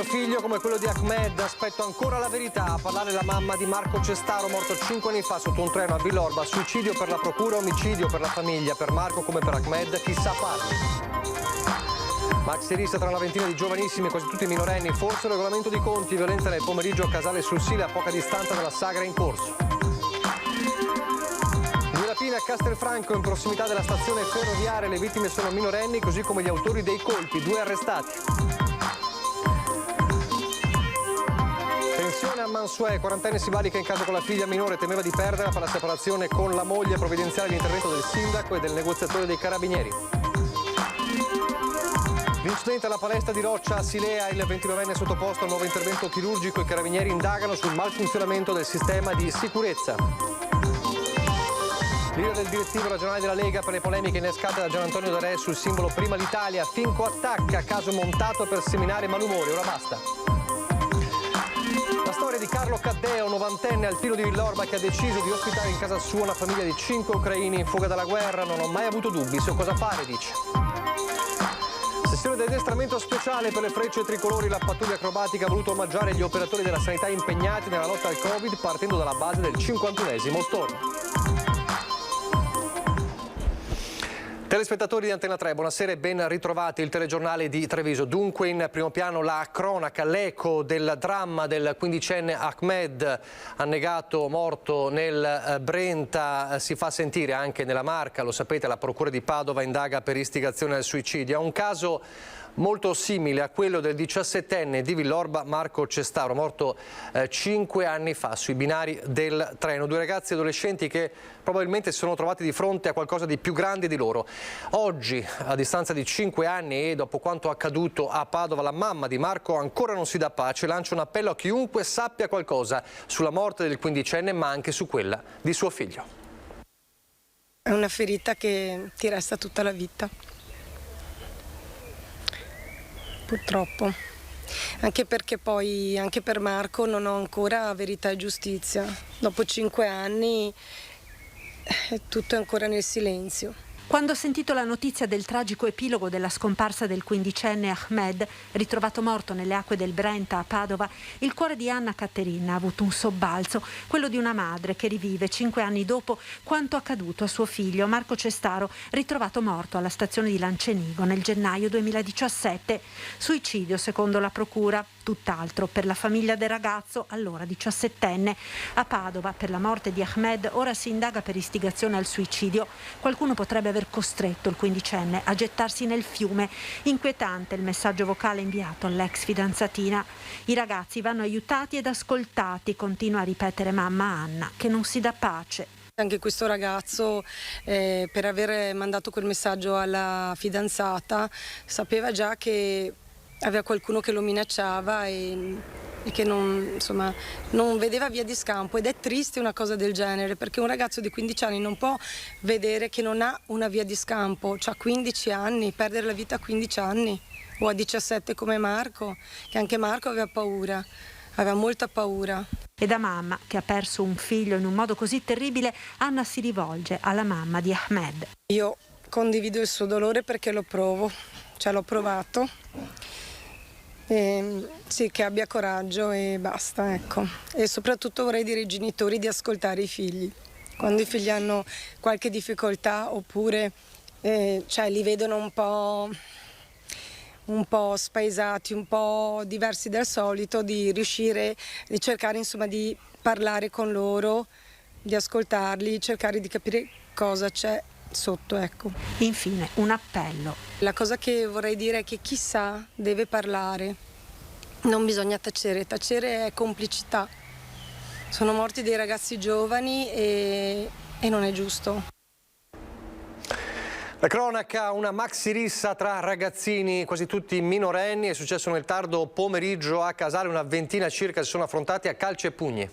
mio figlio come quello di Ahmed, aspetto ancora la verità. A parlare la mamma di Marco Cestaro, morto 5 anni fa sotto un treno a Villorba. Suicidio per la procura, omicidio per la famiglia, per Marco come per Ahmed, chissà parli. Maxi rissa tra una ventina di giovanissimi, quasi tutti minorenni, forse il regolamento di conti, violenza nel pomeriggio a Casale sul Sile a poca distanza dalla sagra in corso. Due rapine a Castelfranco in prossimità della stazione ferroviaria, le vittime sono minorenni così come gli autori dei colpi, 2 arrestati. Tensione a Mansuè, 40enne si valica in casa con la figlia minore, temeva di perderla per la separazione con la moglie, provvidenziale l'intervento del sindaco e del negoziatore dei carabinieri. L'incidente alla palestra di Roccia a Silea, il 29enne sottoposto a un nuovo intervento chirurgico, i carabinieri indagano sul malfunzionamento del sistema di sicurezza. L'ira del direttivo regionale della Lega per le polemiche innescate da Gian Antonio D'Arè sul simbolo Prima l'Italia, Finco attacca, caso montato per seminare malumore, ora basta. La storia di Carlo Caddeo, 90enne al tiro di Villorba, che ha deciso di ospitare in casa sua una famiglia di 5 ucraini in fuga dalla guerra, non ho mai avuto dubbi su cosa fare, dice. Sessione di addestramento speciale per le frecce tricolori, la pattuglia acrobatica ha voluto omaggiare gli operatori della sanità impegnati nella lotta al Covid partendo dalla base del 51esimo storno. Telespettatori di Antena 3, buonasera e ben ritrovati, il telegiornale di Treviso. Dunque in primo piano la cronaca, l'eco del dramma del 15enne Ahmed, annegato morto nel Brenta, si fa sentire anche nella Marca, lo sapete, la procura di Padova indaga per istigazione al suicidio. È un caso molto simile a quello del 17enne di Villorba Marco Cestaro, morto 5 anni fa sui binari del treno. 2 ragazzi adolescenti che probabilmente si sono trovati di fronte a qualcosa di più grande di loro. Oggi, a distanza di 5 anni e dopo quanto accaduto a Padova, la mamma di Marco ancora non si dà pace, lancia un appello a chiunque sappia qualcosa sulla morte del 15enne, ma anche su quella di suo figlio. È una ferita che ti resta tutta la vita. Purtroppo, anche perché poi anche per Marco non ho ancora verità e giustizia. Dopo 5 anni tutto è ancora nel silenzio. Quando ho sentito la notizia del tragico epilogo della scomparsa del 15enne Ahmed, ritrovato morto nelle acque del Brenta a Padova, il cuore di Anna Caterina ha avuto un sobbalzo, quello di una madre che rivive 5 anni dopo quanto accaduto a suo figlio Marco Cestaro, ritrovato morto alla stazione di Lancenigo nel gennaio 2017. Suicidio secondo la procura, tutt'altro per la famiglia del ragazzo, allora 17enne. A Padova, per la morte di Ahmed, ora si indaga per istigazione al suicidio. Qualcuno potrebbe aver costretto il 15enne a gettarsi nel fiume. Inquietante il messaggio vocale inviato all'ex fidanzatina. I ragazzi vanno aiutati ed ascoltati, continua a ripetere mamma Anna, che non si dà pace. Anche questo ragazzo, per aver mandato quel messaggio alla fidanzata, sapeva già che aveva qualcuno che lo minacciava e che non vedeva via di scampo, ed è triste una cosa del genere, perché un ragazzo di 15 anni non può vedere che non ha una via di scampo, ha 15 anni, perdere la vita a 15 anni o a 17 come Marco, che anche Marco aveva paura, aveva molta paura. E da mamma che ha perso un figlio in un modo così terribile, Anna si rivolge alla mamma di Ahmed. Io condivido il suo dolore perché lo provo, l'ho provato. Sì, che abbia coraggio e basta, ecco. E soprattutto vorrei dire ai genitori di ascoltare i figli. Quando i figli hanno qualche difficoltà oppure li vedono un po' spaesati, un po' diversi dal solito, di cercare insomma di parlare con loro, di ascoltarli, cercare di capire cosa c'è sotto, ecco. Infine un appello. La cosa che vorrei dire è che chi sa deve parlare, non bisogna tacere è complicità. Sono morti dei ragazzi giovani e non è giusto. La cronaca, una maxi rissa tra ragazzini, quasi tutti minorenni, è successo nel tardo pomeriggio a Casale, una ventina circa si sono affrontati a calci e pugni.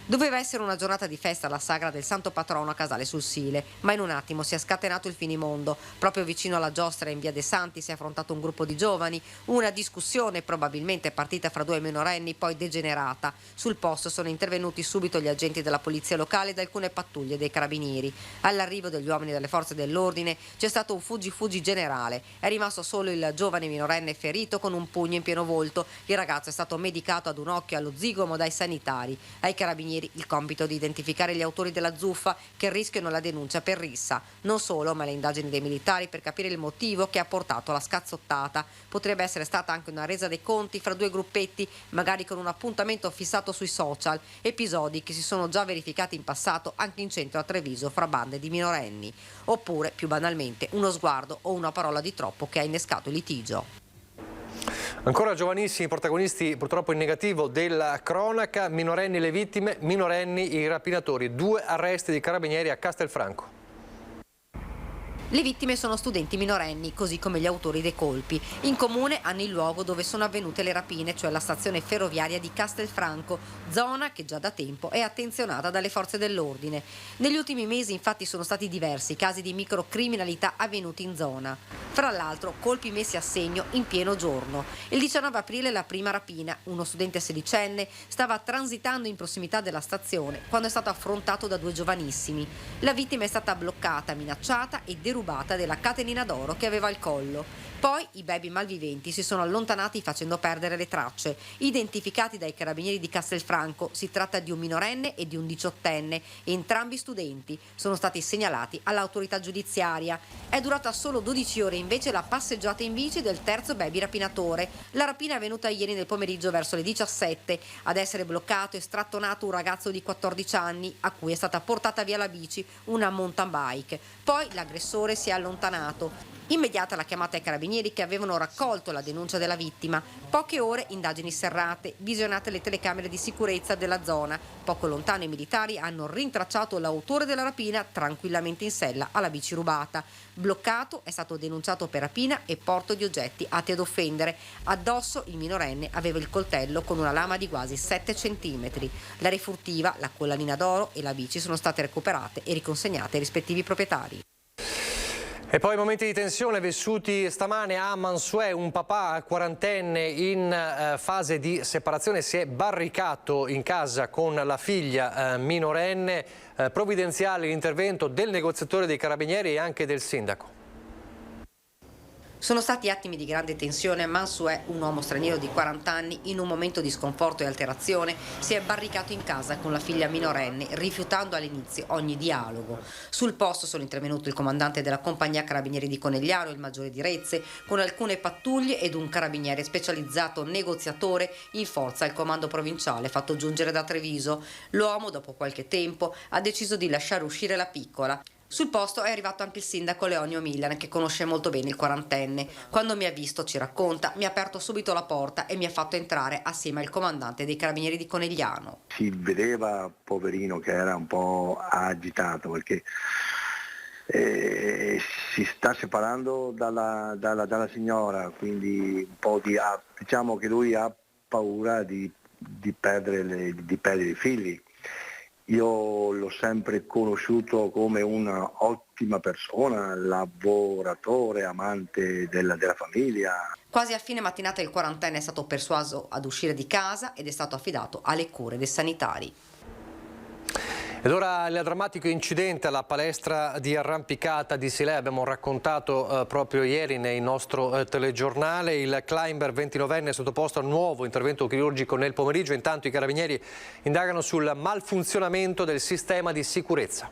Doveva essere una giornata di festa alla sagra del santo patrono a Casale sul Sile, ma in un attimo si è scatenato il finimondo. Proprio vicino alla giostra in via De Santi si è affrontato un gruppo di giovani, una discussione probabilmente partita fra due minorenni poi degenerata. Sul posto sono intervenuti subito gli agenti della polizia locale ed alcune pattuglie dei carabinieri. All'arrivo degli uomini delle forze dell'ordine c'è stato un fuggi generale, è rimasto solo il giovane minorenne ferito con un pugno in pieno volto. Il ragazzo è stato medicato ad un occhio allo zigomo dai sanitari. Ai carabinieri il compito di identificare gli autori della zuffa che rischiano la denuncia per rissa. Non solo, ma le indagini dei militari per capire il motivo che ha portato alla scazzottata. Potrebbe essere stata anche una resa dei conti fra due gruppetti, magari con un appuntamento fissato sui social, episodi che si sono già verificati in passato anche in centro a Treviso fra bande di minorenni. Oppure, più banalmente, uno sguardo o una parola di troppo che ha innescato il litigio. Ancora giovanissimi protagonisti purtroppo in negativo della cronaca, minorenni le vittime, minorenni i rapinatori, 2 arresti di carabinieri a Castelfranco. Le vittime sono studenti minorenni, così come gli autori dei colpi. In comune hanno il luogo dove sono avvenute le rapine, cioè la stazione ferroviaria di Castelfranco, zona che già da tempo è attenzionata dalle forze dell'ordine. Negli ultimi mesi infatti sono stati diversi casi di microcriminalità avvenuti in zona. Fra l'altro colpi messi a segno in pieno giorno. Il 19 aprile la prima rapina, uno studente sedicenne stava transitando in prossimità della stazione quando è stato affrontato da 2 giovanissimi. La vittima è stata bloccata, minacciata e derubata della catenina d'oro che aveva al collo. Poi i baby malviventi si sono allontanati facendo perdere le tracce. Identificati dai carabinieri di Castelfranco, si tratta di un minorenne e di un 18enne, entrambi studenti. Sono stati segnalati all'autorità giudiziaria. È durata solo 12 ore invece la passeggiata in bici del terzo baby rapinatore. La rapina è avvenuta ieri nel pomeriggio verso le 17. Ad essere bloccato e strattonato un ragazzo di 14 anni a cui è stata portata via la bici, una mountain bike. Poi l'aggressore si è allontanato. Immediata la chiamata ai carabinieri che avevano raccolto la denuncia della vittima. Poche ore, indagini serrate, visionate le telecamere di sicurezza della zona. Poco lontano i militari hanno rintracciato l'autore della rapina tranquillamente in sella alla bici rubata. Bloccato, è stato denunciato per rapina e porto di oggetti atti ad offendere. Addosso il minorenne aveva il coltello con una lama di quasi 7 centimetri. La refurtiva, la collanina d'oro e la bici sono state recuperate e riconsegnate ai rispettivi proprietari. E poi momenti di tensione vissuti stamane a Mansuè, un papà quarantenne in fase di separazione si è barricato in casa con la figlia minorenne, provvidenziale l'intervento del negoziatore dei carabinieri e anche del sindaco. Sono stati attimi di grande tensione a Mansuè, un uomo straniero di 40 anni, in un momento di sconforto e alterazione, si è barricato in casa con la figlia minorenne, rifiutando all'inizio ogni dialogo. Sul posto sono intervenuti il comandante della compagnia carabinieri di Conegliano, il maggiore di Rezze, con alcune pattuglie ed un carabiniere specializzato negoziatore in forza al comando provinciale fatto giungere da Treviso. L'uomo, dopo qualche tempo, ha deciso di lasciare uscire la piccola. Sul posto è arrivato anche il sindaco Leonio Milan, che conosce molto bene il quarantenne. Quando mi ha visto, ci racconta, mi ha aperto subito la porta e mi ha fatto entrare assieme al comandante dei carabinieri di Conegliano. Si vedeva, poverino, che era un po' agitato perché si sta separando dalla signora, quindi un po' diciamo che lui ha paura di perdere i figli. Io l'ho sempre conosciuto come un'ottima persona, lavoratore, amante della famiglia. Quasi a fine mattinata il quarantenne è stato persuaso ad uscire di casa ed è stato affidato alle cure dei sanitari. Ed ora il drammatico incidente alla palestra di arrampicata di Silea, abbiamo raccontato proprio ieri nel nostro telegiornale. Il climber 29enne è sottoposto a un nuovo intervento chirurgico nel pomeriggio, intanto i carabinieri indagano sul malfunzionamento del sistema di sicurezza.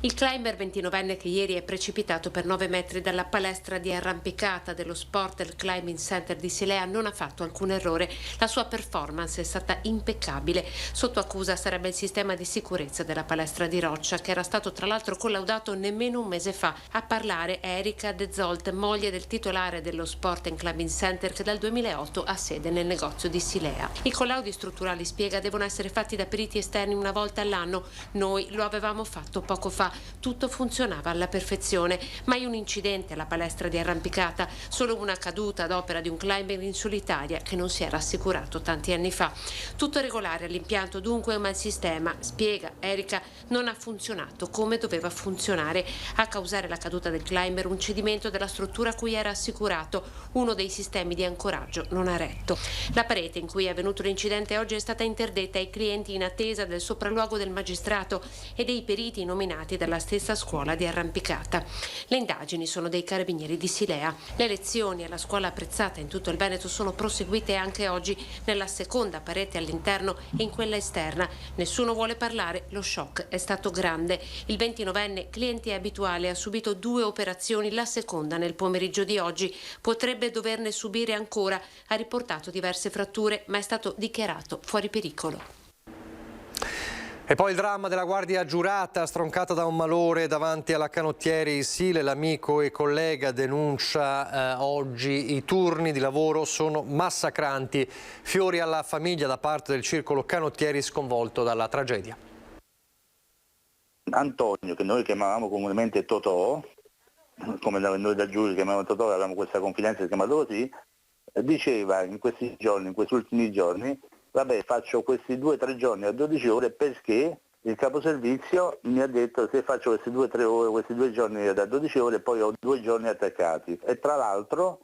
Il climber 29enne che ieri è precipitato per 9 metri dalla palestra di arrampicata dello Sport Climbing Center di Silea non ha fatto alcun errore. La sua performance è stata impeccabile. Sotto accusa sarebbe il sistema di sicurezza della palestra di Roccia, che era stato tra l'altro collaudato nemmeno un mese fa. A parlare è Erika De Zolt, moglie del titolare dello Sport Climbing Center, che dal 2008 ha sede nel negozio di Silea. I collaudi strutturali, spiega, devono essere fatti da periti esterni una volta all'anno. Noi lo avevamo fatto poco fa. tutto funzionava alla perfezione. Mai un incidente alla palestra di arrampicata, solo una caduta ad opera di un climber in solitaria che non si era assicurato tanti anni fa. Tutto regolare all'impianto dunque, ma il sistema, spiega Erika, non ha funzionato come doveva funzionare. A causare la caduta del climber un cedimento della struttura a cui era assicurato. Uno dei sistemi di ancoraggio non ha retto. La parete in cui è avvenuto l'incidente oggi è stata interdetta ai clienti in attesa del sopralluogo del magistrato e dei periti nominati dalla stessa scuola di arrampicata. Le indagini sono dei carabinieri di Silea. Le lezioni alla scuola apprezzata in tutto il Veneto sono proseguite anche oggi nella seconda parete all'interno e in quella esterna. Nessuno vuole parlare, lo shock è stato grande. Il 29enne, cliente abituale, ha subito 2 operazioni, la seconda nel pomeriggio di oggi. Potrebbe doverne subire ancora. Ha riportato diverse fratture, ma è stato dichiarato fuori pericolo. E poi il dramma della guardia giurata stroncata da un malore davanti alla canottieri Sile. L'amico e collega denuncia oggi i turni di lavoro sono massacranti. Fiori alla famiglia da parte del circolo canottieri sconvolto dalla tragedia. Antonio, che noi chiamavamo comunemente Totò, come noi da giuri chiamavamo Totò, avevamo questa confidenza chiamata così, diceva in questi giorni, in questi ultimi giorni, vabbè, faccio questi 2-3 giorni a 12 ore perché il caposervizio mi ha detto se faccio questi 2-3 ore, questi 2 giorni da 12 ore poi ho 2 giorni attaccati. E tra l'altro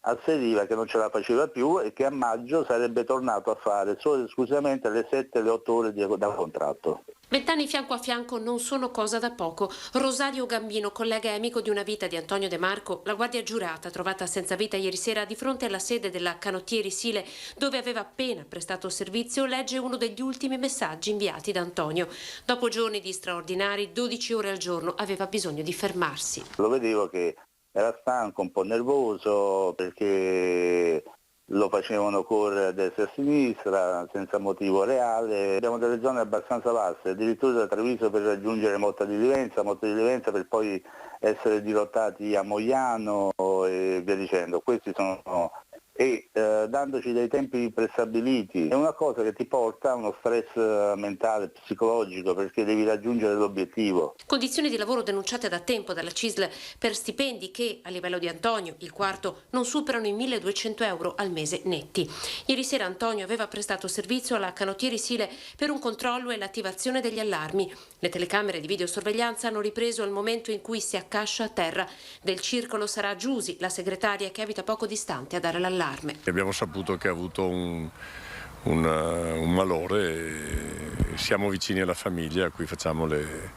asseriva che non ce la faceva più e che a maggio sarebbe tornato a fare solo ed esclusivamente le 7-8 ore da contratto. 20 anni fianco a fianco non sono cosa da poco. Rosario Gambino, collega e amico di una vita di Antonio De Marco, la guardia giurata trovata senza vita ieri sera di fronte alla sede della Canottieri Sile, dove aveva appena prestato servizio, legge uno degli ultimi messaggi inviati da Antonio. Dopo giorni di straordinari, 12 ore al giorno, aveva bisogno di fermarsi. Lo vedevo che era stanco, un po' nervoso, perché lo facevano correre a destra e a sinistra senza motivo reale. Abbiamo delle zone abbastanza basse, addirittura da Treviso per raggiungere Motta di Livenza per poi essere dirottati a Mogliano e via dicendo. Questi sono dandoci dei tempi prestabiliti. È una cosa che ti porta a uno stress mentale, psicologico, perché devi raggiungere l'obiettivo. Condizioni di lavoro denunciate da tempo dalla CISL per stipendi che, a livello di Antonio, il quarto, non superano i 1.200 euro al mese netti. Ieri sera Antonio aveva prestato servizio alla Canottieri Sile per un controllo e l'attivazione degli allarmi. Le telecamere di videosorveglianza hanno ripreso il momento in cui si accascia a terra. Del circolo sarà Giusi, la segretaria che abita poco distante, a dare l'allarme. Abbiamo saputo che ha avuto un malore e siamo vicini alla famiglia a cui facciamo le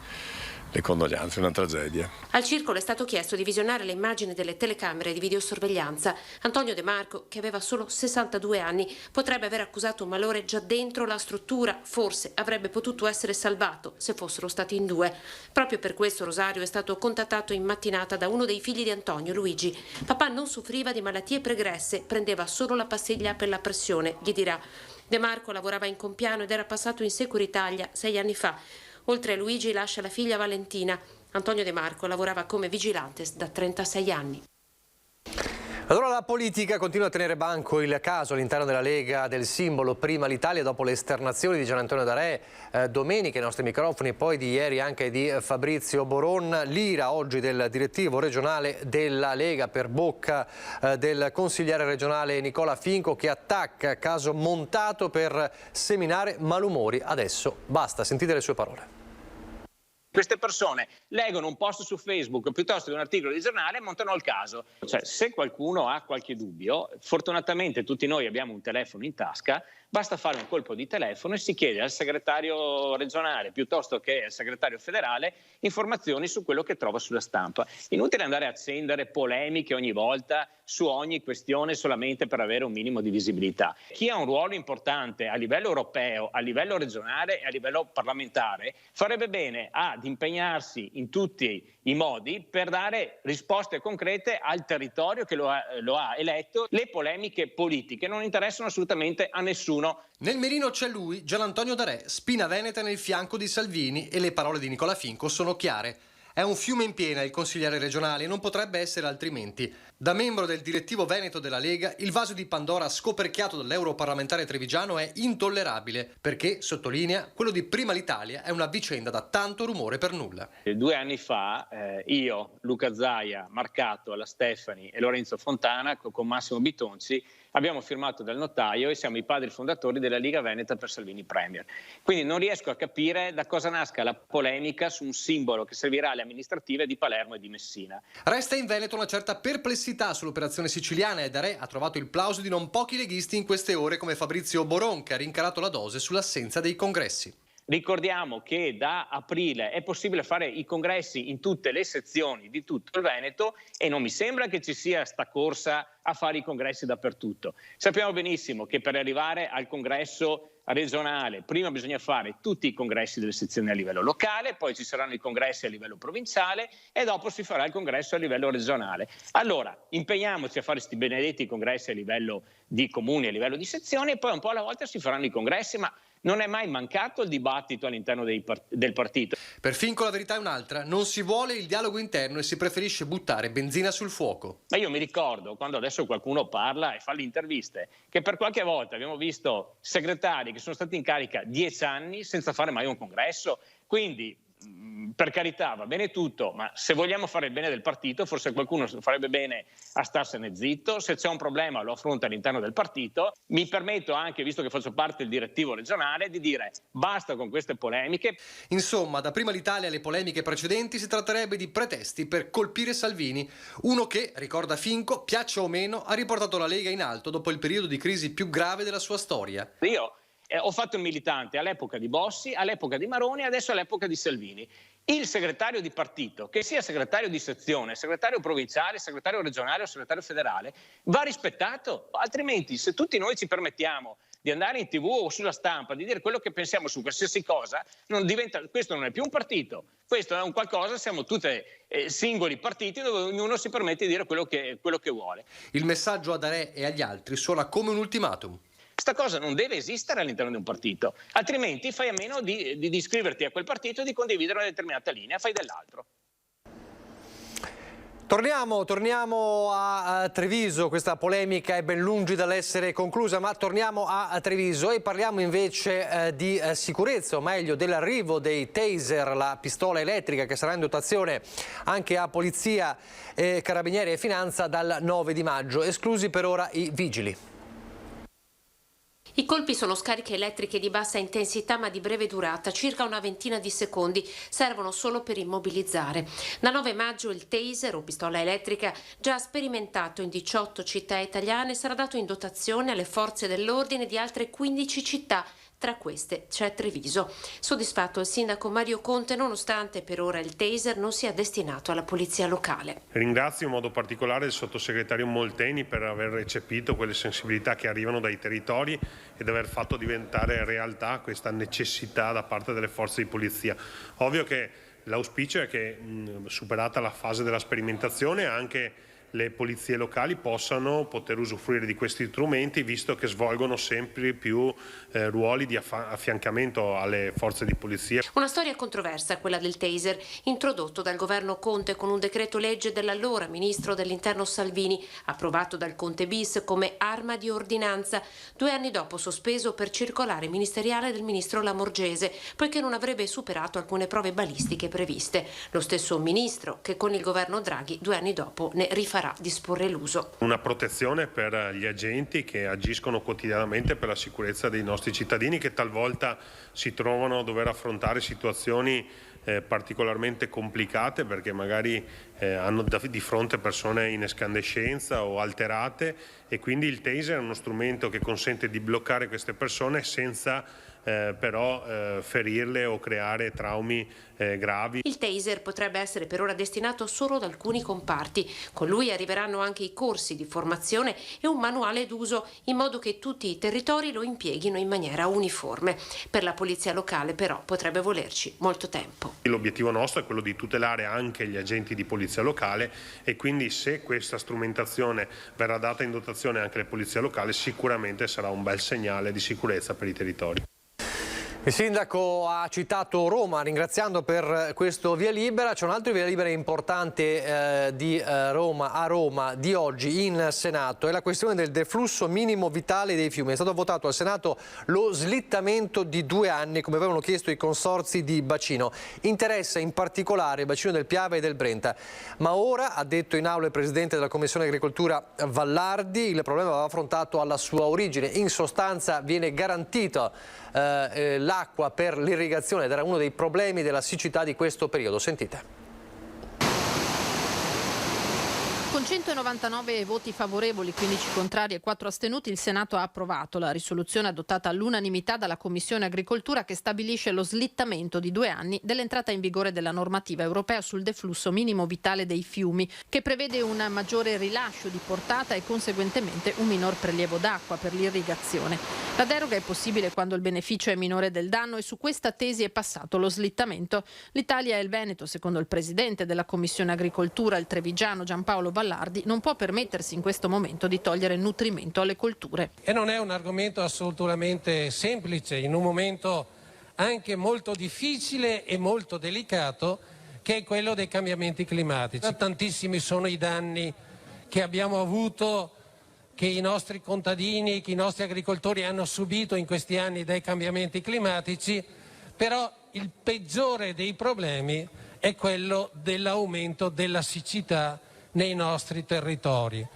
condoglianze, una tragedia. Al circolo è stato chiesto di visionare le immagini delle telecamere di videosorveglianza. Antonio De Marco, che aveva solo 62 anni, potrebbe aver accusato un malore già dentro la struttura. Forse avrebbe potuto essere salvato se fossero stati in 2. Proprio per questo Rosario è stato contattato in mattinata da uno dei figli di Antonio, Luigi. Papà non soffriva di malattie pregresse, prendeva solo la pastiglia per la pressione, gli dirà. De Marco lavorava in Compiano ed era passato in Securitalia 6 anni fa. Oltre a Luigi lascia la figlia Valentina. Antonio De Marco lavorava come vigilante da 36 anni. Allora la politica continua a tenere banco il caso all'interno della Lega del simbolo Prima l'Italia dopo le esternazioni di Gian Antonio D'Arè domenica ai nostri microfoni e poi di ieri anche di Fabrizio Boron. L'ira oggi del direttivo regionale della Lega per bocca del consigliere regionale Nicola Finco, che attacca caso montato per seminare malumori. Adesso basta, sentite le sue parole. Queste persone leggono un post su Facebook piuttosto che un articolo di giornale e montano il caso. Cioè, se qualcuno ha qualche dubbio, fortunatamente tutti noi abbiamo un telefono in tasca, basta fare un colpo di telefono e si chiede al segretario regionale piuttosto che al segretario federale informazioni su quello che trova sulla stampa. Inutile andare a accendere polemiche ogni volta su ogni questione solamente per avere un minimo di visibilità. Chi ha un ruolo importante a livello europeo, a livello regionale e a livello parlamentare farebbe bene ad impegnarsi in tutti i modi per dare risposte concrete al territorio che lo ha eletto. Le polemiche politiche non interessano assolutamente a nessuno. Nel mirino c'è lui, Gian Antonio D'Arè, spina veneta nel fianco di Salvini, e le parole di Nicola Finco sono chiare. È un fiume in piena il consigliere regionale e non potrebbe essere altrimenti. Da membro del direttivo veneto della Lega, il vaso di Pandora scoperchiato dall'europarlamentare trevigiano è intollerabile perché, sottolinea, quello di Prima l'Italia è una vicenda da tanto rumore per nulla. 2 anni fa io, Luca Zaia, Marcato, La Stefani e Lorenzo Fontana con Massimo Bitonci abbiamo firmato dal notaio e siamo i padri fondatori della Liga Veneta per Salvini Premier. Quindi non riesco a capire da cosa nasca la polemica su un simbolo che servirà alle amministrative di Palermo e di Messina. Resta in Veneto una certa perplessità sull'operazione siciliana e Darè ha trovato il plauso di non pochi leghisti in queste ore come Fabrizio Boron, che ha rincarato la dose sull'assenza dei congressi. Ricordiamo che da aprile è possibile fare i congressi in tutte le sezioni di tutto il Veneto e non mi sembra che ci sia sta corsa a fare i congressi dappertutto. Sappiamo benissimo che per arrivare al congresso regionale prima bisogna fare tutti i congressi delle sezioni a livello locale, poi ci saranno i congressi a livello provinciale e dopo si farà il congresso a livello regionale. Allora impegniamoci a fare questi benedetti congressi a livello di comuni, a livello di sezioni e poi un po' alla volta si faranno i congressi, ma non è mai mancato il dibattito all'interno del partito. Per Finco la verità è un'altra, non si vuole il dialogo interno e si preferisce buttare benzina sul fuoco. Ma io mi ricordo quando adesso qualcuno parla e fa le interviste che per qualche volta abbiamo visto segretari che sono stati in carica 10 anni senza fare mai un congresso, quindi per carità va bene tutto, ma se vogliamo fare il bene del partito forse qualcuno farebbe bene a starsene zitto, se c'è un problema lo affronta all'interno del partito. Mi permetto anche, visto che faccio parte del direttivo regionale, di dire basta con queste polemiche. Insomma, da Prima l'Italia alle polemiche precedenti si tratterebbe di pretesti per colpire Salvini, uno che, ricorda Finco, piaccia o meno, ha riportato la Lega in alto dopo il periodo di crisi più grave della sua storia. Io ho fatto il militante all'epoca di Bossi, all'epoca di Maroni e adesso all'epoca di Salvini. Il segretario di partito, che sia segretario di sezione, segretario provinciale, segretario regionale o segretario federale, va rispettato. Altrimenti, se tutti noi ci permettiamo di andare in TV o sulla stampa, di dire quello che pensiamo su qualsiasi cosa, questo non è più un partito, questo è un qualcosa, siamo tutti singoli partiti dove ognuno si permette di dire quello che vuole. Il messaggio a Darè e agli altri suona come un ultimatum. Questa cosa non deve esistere all'interno di un partito, altrimenti fai a meno di iscriverti a quel partito e di condividere una determinata linea, fai dell'altro. Torniamo a Treviso, questa polemica è ben lungi dall'essere conclusa, ma torniamo a Treviso e parliamo invece di sicurezza, o meglio dell'arrivo dei taser, la pistola elettrica che sarà in dotazione anche a Polizia, Carabinieri e Finanza dal 9 di maggio, esclusi per ora i vigili. I colpi sono scariche elettriche di bassa intensità ma di breve durata, circa una ventina di secondi, servono solo per immobilizzare. Da 9 maggio il taser o pistola elettrica, già sperimentato in 18 città italiane, sarà dato in dotazione alle forze dell'ordine di altre 15 città. Tra queste c'è Treviso. Soddisfatto il sindaco Mario Conte nonostante per ora il taser non sia destinato alla polizia locale. Ringrazio in modo particolare il sottosegretario Molteni per aver recepito quelle sensibilità che arrivano dai territori ed aver fatto diventare realtà questa necessità da parte delle forze di polizia. Ovvio che l'auspicio è che superata la fase della sperimentazione anche le polizie locali poter usufruire di questi strumenti, visto che svolgono sempre più ruoli di affiancamento alle forze di polizia. Una storia controversa, quella del taser, introdotto dal governo Conte con un decreto legge dell'allora ministro dell'Interno Salvini, approvato dal Conte bis come arma di ordinanza, 2 anni dopo sospeso per circolare ministeriale del ministro Lamorgese, poiché non avrebbe superato alcune prove balistiche previste. Lo stesso ministro che con il governo Draghi 2 anni dopo ne rifarà disporre l'uso. Una protezione per gli agenti che agiscono quotidianamente per la sicurezza dei nostri cittadini, che talvolta si trovano a dover affrontare situazioni particolarmente complicate perché magari hanno di fronte persone in escandescenza o alterate, e quindi il taser è uno strumento che consente di bloccare queste persone senza però ferirle o creare traumi gravi. Il taser potrebbe essere per ora destinato solo ad alcuni comparti. Con lui arriveranno anche i corsi di formazione e un manuale d'uso in modo che tutti i territori lo impieghino in maniera uniforme. Per la polizia locale però potrebbe volerci molto tempo. L'obiettivo nostro è quello di tutelare anche gli agenti di polizia locale, e quindi se questa strumentazione verrà data in dotazione anche alle polizie locali sicuramente sarà un bel segnale di sicurezza per i territori. Il sindaco ha citato Roma ringraziando per questo via libera. C'è un altro via libera importante di Roma di oggi in Senato. È la questione del deflusso minimo vitale dei fiumi. È stato votato al Senato lo slittamento di 2 anni, come avevano chiesto i consorzi di bacino. Interessa in particolare il bacino del Piave e del Brenta. Ma ora, ha detto in aula il presidente della Commissione Agricoltura Vallardi, il problema va affrontato alla sua origine. In sostanza viene garantito l'acqua per l'irrigazione ed era uno dei problemi della siccità di questo periodo. Sentite. Con 199 voti favorevoli, 15 contrari e 4 astenuti, il Senato ha approvato la risoluzione adottata all'unanimità dalla Commissione Agricoltura che stabilisce lo slittamento di 2 anni dell'entrata in vigore della normativa europea sul deflusso minimo vitale dei fiumi, che prevede un maggiore rilascio di portata e conseguentemente un minor prelievo d'acqua per l'irrigazione. La deroga è possibile quando il beneficio è minore del danno e su questa tesi è passato lo slittamento. L'Italia e il Veneto, secondo il presidente della Commissione Agricoltura, il trevigiano Giampaolo Vallardi, non può permettersi in questo momento di togliere nutrimento alle colture. E non è un argomento assolutamente semplice, in un momento anche molto difficile e molto delicato, che è quello dei cambiamenti climatici. Tantissimi sono i danni che abbiamo avuto, che i nostri contadini, che i nostri agricoltori hanno subito in questi anni dai cambiamenti climatici, però il peggiore dei problemi è quello dell'aumento della siccità nei nostri territori.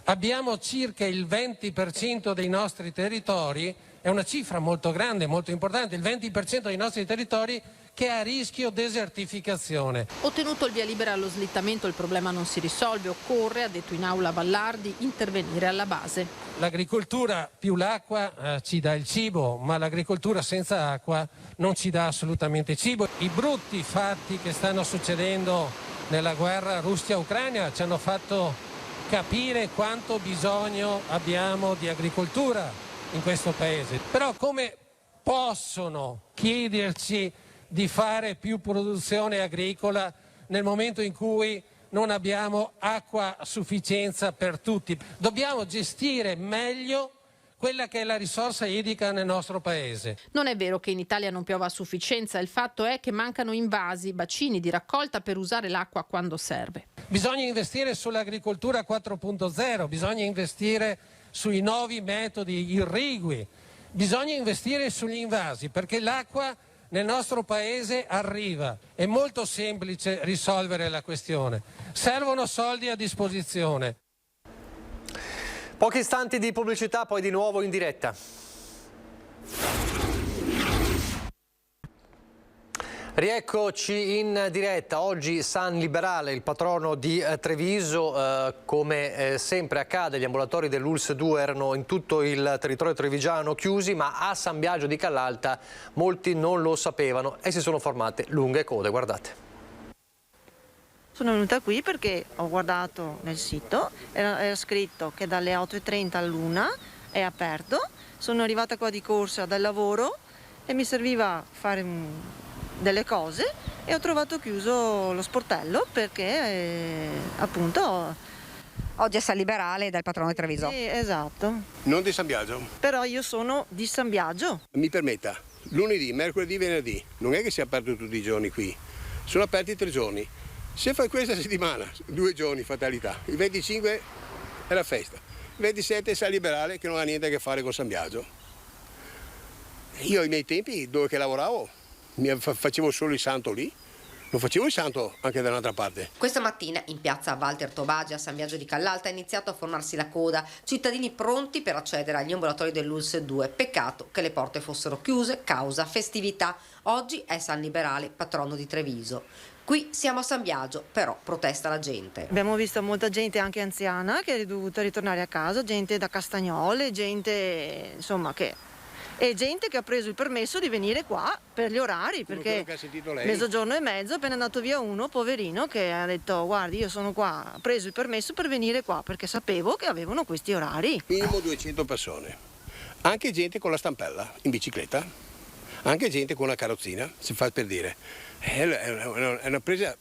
Abbiamo circa il 20% dei nostri territori, è una cifra molto grande, molto importante, il 20% dei nostri territori che è a rischio desertificazione. Ottenuto il via libera allo slittamento, il problema non si risolve, occorre, ha detto in aula Vallardi, intervenire alla base. L'agricoltura più l'acqua ci dà il cibo, ma l'agricoltura senza acqua non ci dà assolutamente cibo. I brutti fatti che stanno succedendo nella guerra Russia-Ucraina ci hanno fatto capire quanto bisogno abbiamo di agricoltura in questo paese. Però come possono chiederci di fare più produzione agricola nel momento in cui non abbiamo acqua a sufficienza per tutti? Dobbiamo gestire meglio quella che è la risorsa idrica nel nostro paese. Non è vero che in Italia non piova a sufficienza, il fatto è che mancano invasi, bacini di raccolta per usare l'acqua quando serve. Bisogna investire sull'agricoltura 4.0, bisogna investire sui nuovi metodi irrigui, bisogna investire sugli invasi perché l'acqua nel nostro paese arriva. È molto semplice risolvere la questione. Servono soldi a disposizione. Pochi istanti di pubblicità, poi di nuovo in diretta. Rieccoci in diretta. Oggi San Liberale, il patrono di Treviso. Come sempre accade, gli ambulatori dell'ULSS 2 erano in tutto il territorio trevigiano chiusi, ma a San Biagio di Callalta molti non lo sapevano e si sono formate lunghe code. Guardate. Sono venuta qui perché ho guardato nel sito, era scritto che dalle 8:30 all'1 è aperto. Sono arrivata qua di corsa dal lavoro e mi serviva fare delle cose e ho trovato chiuso lo sportello perché appunto oggi è San Liberale dal patrono di Treviso. Sì, esatto. Non di San Biagio. Però io sono di San Biagio. Mi permetta, lunedì, mercoledì, venerdì, non è che sia aperto tutti i giorni qui, sono aperti 3 giorni. Se fai questa settimana, 2 giorni fatalità, il 25 è la festa, il 27 è San Liberale che non ha niente a che fare con San Biagio. Io ai miei tempi dove che lavoravo facevo solo il santo lì, non facevo il santo anche da un'altra parte. Questa mattina in piazza Walter Tobagi a San Biagio di Callalta è iniziato a formarsi la coda, cittadini pronti per accedere agli ambulatori dell'ULSS 2. Peccato che le porte fossero chiuse causa festività. Oggi è San Liberale, patrono di Treviso. Qui siamo a San Biagio, però protesta la gente. Abbiamo visto molta gente anche anziana che è dovuta ritornare a casa, gente da Castagnole, gente insomma e gente che ha preso il permesso di venire qua per gli orari, perché mezzogiorno e mezzo appena andato via uno, poverino, che ha detto guardi io sono qua, ha preso il permesso per venire qua perché sapevo che avevano questi orari. Minimo 200 persone, anche gente con la stampella in bicicletta. anche gente con la carrozzina, si fa per dire. È una presa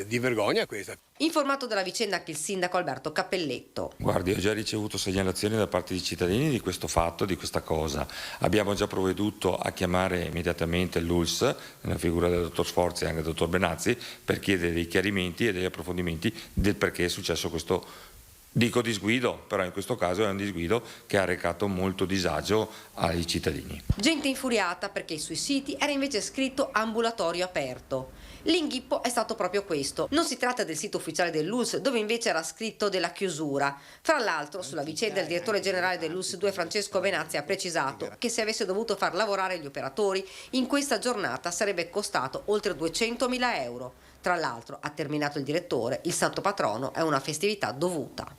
di vergogna questa. Informato della vicenda anche il sindaco Alberto Cappelletto. Guardi, ho già ricevuto segnalazioni da parte di cittadini di questo fatto, di questa cosa. Abbiamo già provveduto a chiamare immediatamente l'ULSS, nella figura del dottor Sforzi e anche del dottor Benazzi, per chiedere dei chiarimenti e degli approfondimenti del perché è successo questo. Dico disguido, però in questo caso è un disguido che ha recato molto disagio ai cittadini. Gente infuriata perché sui siti era invece scritto ambulatorio aperto. L'inghippo è stato proprio questo. Non si tratta del sito ufficiale dell'ULSS, dove invece era scritto della chiusura. Fra l'altro, sulla vicenda il direttore generale dell'ULSS 2 Francesco Benazzi ha precisato che se avesse dovuto far lavorare gli operatori, in questa giornata sarebbe costato oltre 200.000 euro. Tra l'altro, ha terminato il direttore, il santo patrono è una festività dovuta.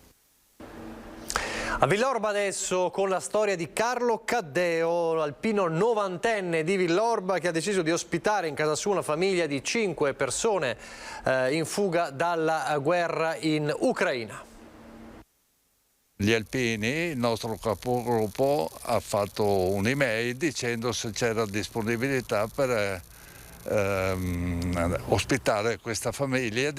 A Villorba adesso con la storia di Carlo Caddeo, alpino 90enne di Villorba che ha deciso di ospitare in casa sua una famiglia di 5 persone in fuga dalla guerra in Ucraina. Gli alpini, il nostro capogruppo, ha fatto un'email dicendo se c'era disponibilità per ospitare questa famiglia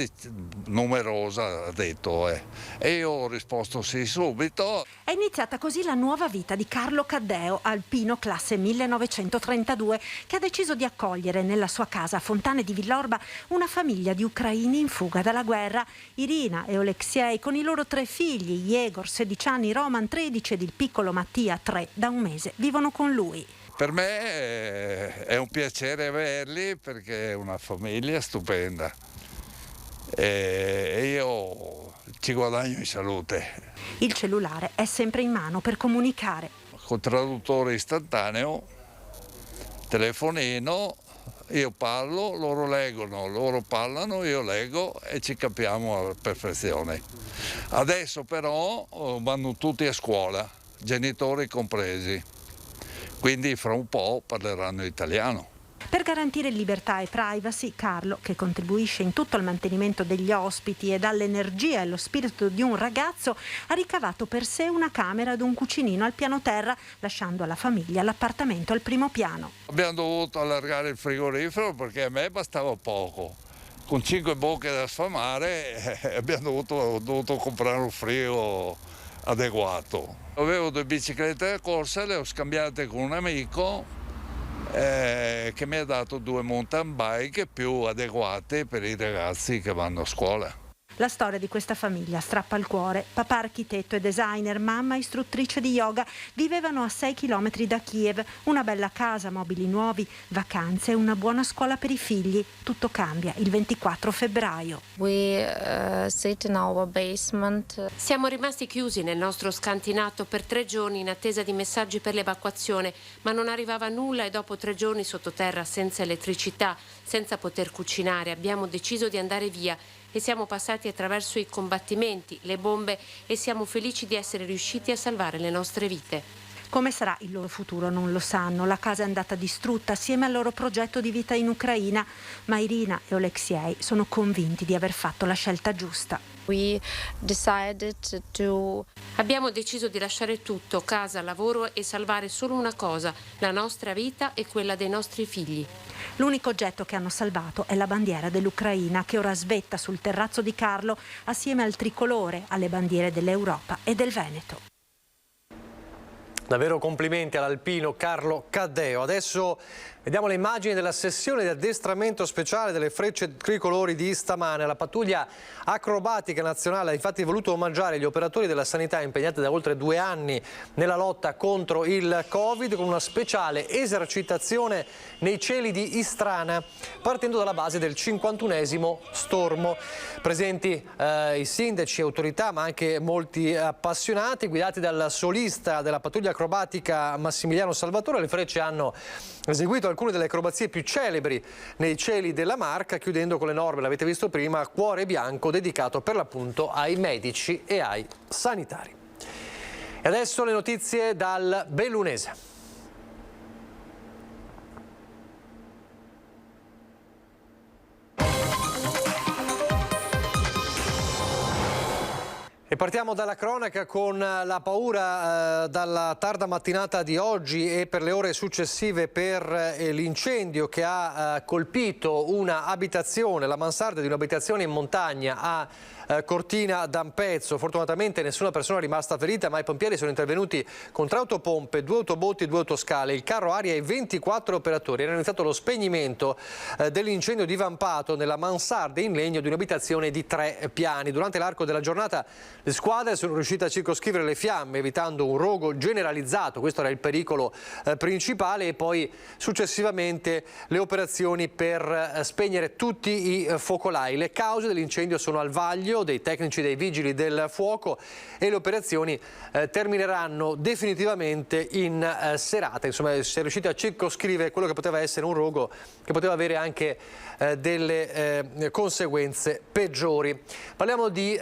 numerosa, ha detto, e io ho risposto sì subito. È iniziata così la nuova vita di Carlo Caddeo, alpino classe 1932, che ha deciso di accogliere nella sua casa a Fontane di Villorba una famiglia di ucraini in fuga dalla guerra. Irina e Oleksiej con i loro 3 figli, Yegor 16 anni, Roman 13 ed il piccolo Mattia 3, da un mese vivono con lui. Per me è un piacere averli perché è una famiglia stupenda e io ci guadagno in salute. Il cellulare è sempre in mano per comunicare. Con traduttore istantaneo, telefonino, io parlo, loro leggono, loro parlano, io leggo e ci capiamo alla perfezione. Adesso però vanno tutti a scuola, genitori compresi. Quindi fra un po' parleranno italiano. Per garantire libertà e privacy, Carlo, che contribuisce in tutto al mantenimento degli ospiti e dall'energia e lo spirito di un ragazzo, ha ricavato per sé una camera ed un cucinino al piano terra, lasciando alla famiglia l'appartamento al primo piano. Abbiamo dovuto allargare il frigorifero perché a me bastava poco. Con 5 bocche da sfamare abbiamo dovuto comprare un frigo adeguato. Avevo 2 biciclette da corsa, le ho scambiate con un amico che mi ha dato 2 mountain bike più adeguate per i ragazzi che vanno a scuola. La storia di questa famiglia strappa al cuore. Papà architetto e designer, mamma istruttrice di yoga, vivevano a 6 chilometri da Kiev. Una bella casa, mobili nuovi, vacanze e una buona scuola per i figli. Tutto cambia il 24 febbraio. Sit in our basement. Siamo rimasti chiusi nel nostro scantinato per 3 giorni in attesa di messaggi per l'evacuazione, ma non arrivava nulla e dopo 3 giorni sottoterra senza elettricità, senza poter cucinare, abbiamo deciso di andare via. E siamo passati attraverso i combattimenti, le bombe e siamo felici di essere riusciti a salvare le nostre vite. Come sarà il loro futuro non lo sanno. La casa è andata distrutta assieme al loro progetto di vita in Ucraina, ma Irina e Oleksiej sono convinti di aver fatto la scelta giusta. Abbiamo deciso di lasciare tutto, casa, lavoro e salvare solo una cosa, la nostra vita e quella dei nostri figli. L'unico oggetto che hanno salvato è la bandiera dell'Ucraina, che ora svetta sul terrazzo di Carlo assieme al tricolore, alle bandiere dell'Europa e del Veneto. Davvero complimenti all'alpino Carlo Caddeo. Adesso vediamo le immagini della sessione di addestramento speciale delle Frecce Tricolori di stamane. La pattuglia acrobatica nazionale ha infatti voluto omaggiare gli operatori della sanità impegnati da oltre 2 anni nella lotta contro il Covid con una speciale esercitazione nei cieli di Istrana, partendo dalla base del 51esimo stormo. Presenti i sindaci, autorità, ma anche molti appassionati, guidati dal solista della pattuglia acrobatica Massimiliano Salvatore. Le Frecce hanno eseguito alcune delle acrobazie più celebri nei cieli della Marca, chiudendo con l'enorme, l'avete visto prima, cuore bianco dedicato per l'appunto ai medici e ai sanitari. E adesso le notizie dal Bellunese. E partiamo dalla cronaca con la paura dalla tarda mattinata di oggi e per le ore successive per l'incendio che ha colpito una abitazione, la mansarda di un'abitazione in montagna a Cortina d'Ampezzo. Fortunatamente nessuna persona è rimasta ferita, ma i pompieri sono intervenuti con 3 autopompe, 2 autobotti e 2 autoscale, il carro aria e 24 operatori. Era iniziato lo spegnimento dell'incendio divampato nella mansarda in legno di un'abitazione di 3 piani. Durante l'arco della giornata le squadre sono riuscite a circoscrivere le fiamme evitando un rogo generalizzato, questo era il pericolo principale, e poi successivamente le operazioni per spegnere tutti i focolai. Le cause dell'incendio sono al vaglio dei tecnici dei vigili del fuoco e le operazioni termineranno definitivamente in serata. Insomma, si è riusciti a circoscrivere quello che poteva essere un rogo che poteva avere anche delle conseguenze peggiori. Parliamo di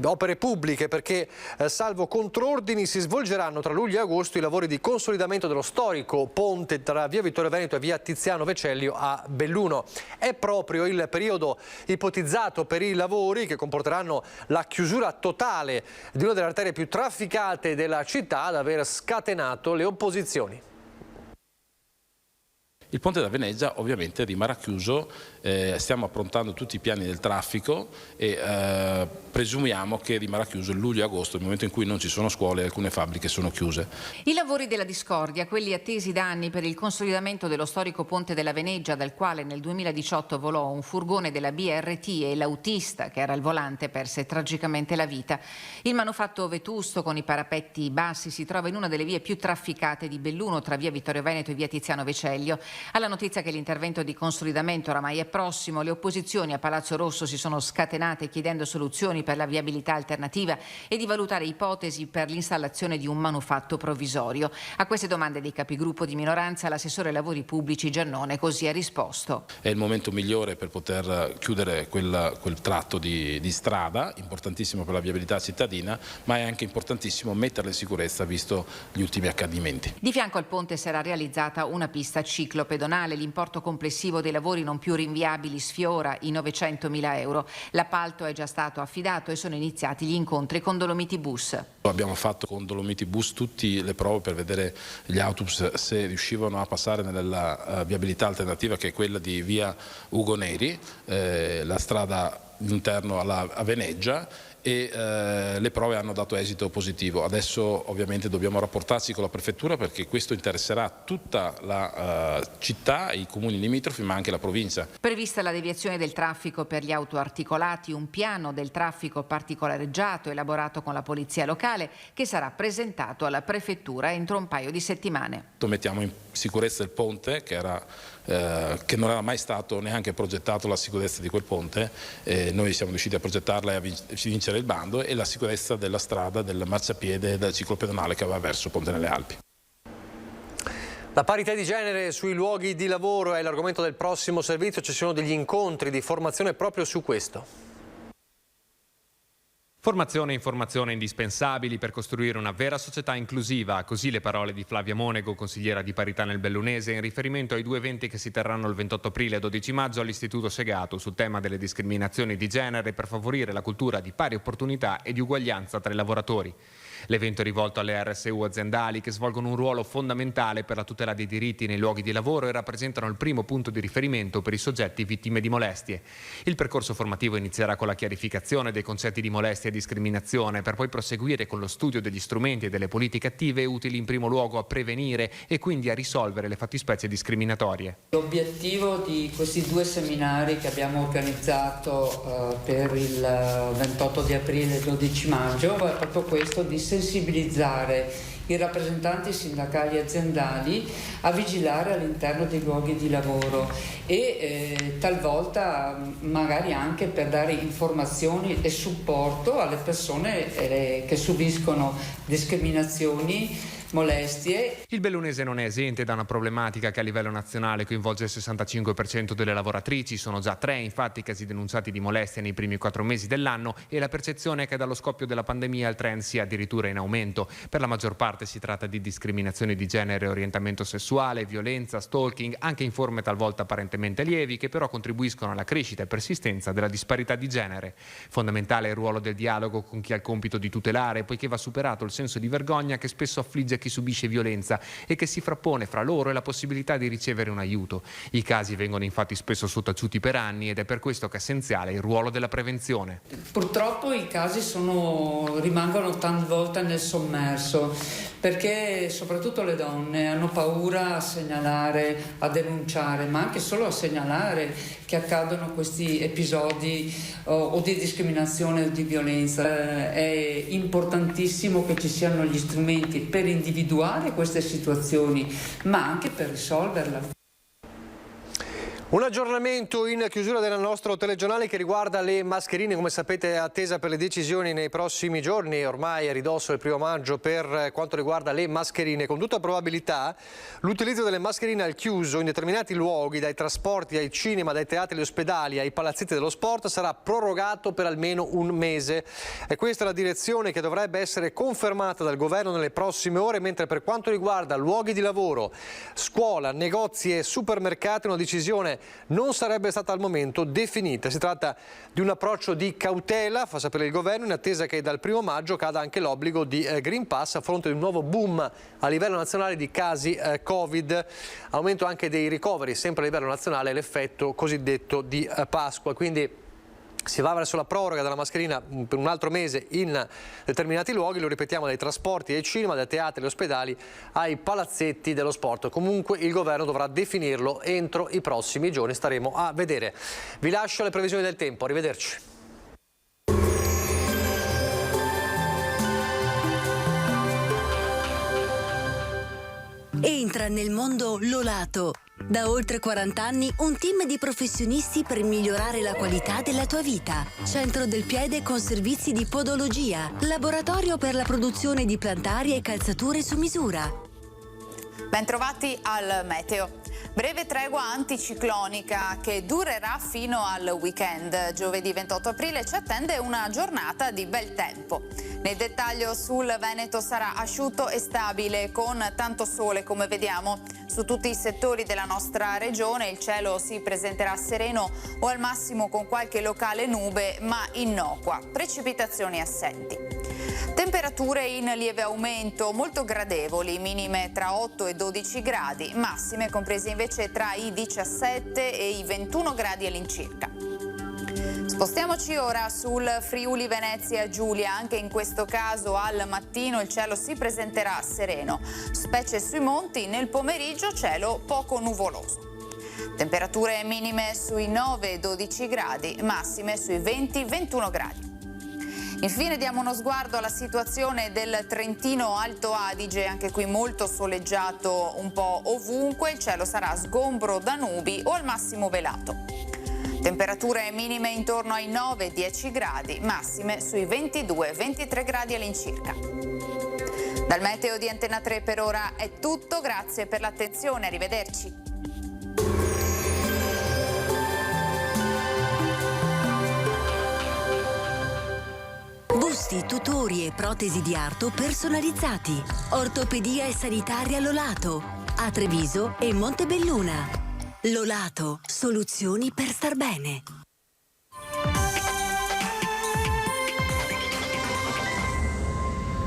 opere pubbliche perché salvo contrordini si svolgeranno tra luglio e agosto i lavori di consolidamento dello storico ponte tra via Vittorio Veneto e via Tiziano Vecellio a Belluno. È proprio il periodo ipotizzato per i lavori che comporteranno la chiusura totale di una delle arterie più trafficate della città ad aver scatenato le opposizioni. Il ponte da Venezia ovviamente rimarrà chiuso, stiamo approntando tutti i piani del traffico e presumiamo che rimarrà chiuso il luglio e agosto, nel momento in cui non ci sono scuole e alcune fabbriche sono chiuse. I lavori della discordia, quelli attesi da anni per il consolidamento dello storico ponte della Venezia, dal quale nel 2018 volò un furgone della BRT e l'autista che era al volante perse tragicamente la vita. Il manufatto vetusto con i parapetti bassi si trova in una delle vie più trafficate di Belluno, tra via Vittorio Veneto e via Tiziano Vecellio. Alla notizia che l'intervento di consolidamento oramai è prossimo, le opposizioni a Palazzo Rosso si sono scatenate chiedendo soluzioni per la viabilità alternativa e di valutare ipotesi per l'installazione di un manufatto provvisorio. A queste domande dei capigruppo di minoranza l'assessore ai lavori pubblici Giannone così ha risposto. È il momento migliore per poter chiudere quel tratto di strada, importantissimo per la viabilità cittadina, ma è anche importantissimo metterla in sicurezza visto gli ultimi accadimenti. Di fianco al ponte sarà realizzata una pista ciclopedonale. L'importo complessivo dei lavori non più rinviabili sfiora i 900.000 euro. L'appalto è già stato affidato e sono iniziati gli incontri con Dolomiti Bus. Abbiamo fatto con Dolomiti Bus tutte le prove per vedere gli autobus se riuscivano a passare nella viabilità alternativa, che è quella di via Ugo Neri, la strada interno a Venezia, e le prove hanno dato esito positivo. Adesso ovviamente dobbiamo rapportarci con la prefettura perché questo interesserà tutta la città, i comuni limitrofi, ma anche la provincia. Prevista la deviazione del traffico per gli autoarticolati, un piano del traffico particolareggiato elaborato con la polizia locale che sarà presentato alla prefettura entro un paio di settimane. Mettiamo in sicurezza il ponte che non era mai stato neanche progettato, la sicurezza di quel ponte, noi siamo riusciti a progettarla e a vincere il bando, e la sicurezza della strada, del marciapiede e del ciclopedonale che va verso Ponte nelle Alpi. La parità di genere sui luoghi di lavoro è l'argomento del prossimo servizio, ci sono degli incontri di formazione proprio su questo. Formazione e informazione indispensabili per costruire una vera società inclusiva, così le parole di Flavia Monego, consigliera di parità nel Bellunese, in riferimento ai 2 eventi che si terranno il 28 aprile e 12 maggio all'Istituto Segato sul tema delle discriminazioni di genere per favorire la cultura di pari opportunità e di uguaglianza tra i lavoratori. L'evento è rivolto alle RSU aziendali che svolgono un ruolo fondamentale per la tutela dei diritti nei luoghi di lavoro e rappresentano il primo punto di riferimento per i soggetti vittime di molestie. Il percorso formativo inizierà con la chiarificazione dei concetti di molestia e discriminazione, per poi proseguire con lo studio degli strumenti e delle politiche attive utili in primo luogo a prevenire e quindi a risolvere le fattispecie discriminatorie. L'obiettivo di questi 2 seminari che abbiamo organizzato per il 28 di aprile e 12 maggio è proprio questo, di sensibilizzare i rappresentanti sindacali e aziendali a vigilare all'interno dei luoghi di lavoro e talvolta magari anche per dare informazioni e supporto alle persone che subiscono discriminazioni molestie. Il bellunese non è esente da una problematica che a livello nazionale coinvolge il 65% delle lavoratrici. Sono già 3 infatti i casi denunciati di molestie nei primi 4 mesi dell'anno e la percezione è che dallo scoppio della pandemia il trend sia addirittura in aumento. Per la maggior parte si tratta di discriminazioni di genere e orientamento sessuale, violenza, stalking, anche in forme talvolta apparentemente lievi, che però contribuiscono alla crescita e persistenza della disparità di genere. Fondamentale è il ruolo del dialogo con chi ha il compito di tutelare, poiché va superato il senso di vergogna che spesso affligge chi subisce violenza e che si frappone fra loro e la possibilità di ricevere un aiuto. I casi vengono infatti spesso sottaciuti per anni ed è per questo che è essenziale il ruolo della prevenzione. Purtroppo i casi rimangono tante volte nel sommerso, perché soprattutto le donne hanno paura a segnalare, a denunciare, ma anche solo a segnalare che accadono questi episodi o di discriminazione o di violenza. È importantissimo che ci siano gli strumenti per individuare queste situazioni, ma anche per risolverle. Un aggiornamento in chiusura del nostro telegiornale che riguarda le mascherine. Come sapete è attesa per le decisioni nei prossimi giorni, ormai a ridosso del 1° maggio, per quanto riguarda le mascherine. Con tutta probabilità l'utilizzo delle mascherine al chiuso in determinati luoghi, dai trasporti ai cinema, dai teatri, agli ospedali, ai palazzetti dello sport, sarà prorogato per almeno un mese. E questa è la direzione che dovrebbe essere confermata dal governo nelle prossime ore, mentre per quanto riguarda luoghi di lavoro, scuola, negozi e supermercati una decisione non sarebbe stata al momento definita. Si tratta di un approccio di cautela, fa sapere il governo, in attesa che dal 1° maggio cada anche l'obbligo di Green Pass a fronte di un nuovo boom a livello nazionale di casi Covid, aumento anche dei ricoveri, sempre a livello nazionale, l'effetto cosiddetto di Pasqua. Quindi si va verso la proroga della mascherina per un altro mese in determinati luoghi, lo ripetiamo, dai trasporti ai cinema, dai teatri agli ospedali, ai palazzetti dello sport. Comunque il governo dovrà definirlo entro i prossimi giorni, staremo a vedere. Vi lascio le previsioni del tempo, arrivederci. Entra nel mondo Lolato. Da oltre 40 anni un team di professionisti per migliorare la qualità della tua vita. Centro del piede con servizi di podologia, laboratorio per la produzione di plantari e calzature su misura. Bentrovati al meteo. Breve tregua anticiclonica che durerà fino al weekend. Giovedì 28 aprile ci attende una giornata di bel tempo. Nel dettaglio sul Veneto sarà asciutto e stabile con tanto sole come vediamo. Su tutti i settori della nostra regione il cielo si presenterà sereno o al massimo con qualche locale nube ma innocua. Precipitazioni assenti. Temperature in lieve aumento, molto gradevoli, minime tra 8 e 12 gradi, massime comprese invece tra i 17 e i 21 gradi all'incirca. Spostiamoci ora sul Friuli Venezia Giulia, anche in questo caso al mattino il cielo si presenterà sereno, specie sui monti, nel pomeriggio cielo poco nuvoloso. Temperature minime sui 9-12 gradi, massime sui 20-21 gradi. Infine diamo uno sguardo alla situazione del Trentino Alto Adige, anche qui molto soleggiato un po' ovunque, il cielo sarà sgombro da nubi o al massimo velato. Temperature minime intorno ai 9-10 gradi, massime sui 22-23 gradi all'incirca. Dal meteo di Antena 3 per ora è tutto, grazie per l'attenzione, arrivederci. Busti, tutori e protesi di arto personalizzati. Ortopedia e sanitaria Lolato. A Treviso e Montebelluna. Lolato, soluzioni per star bene.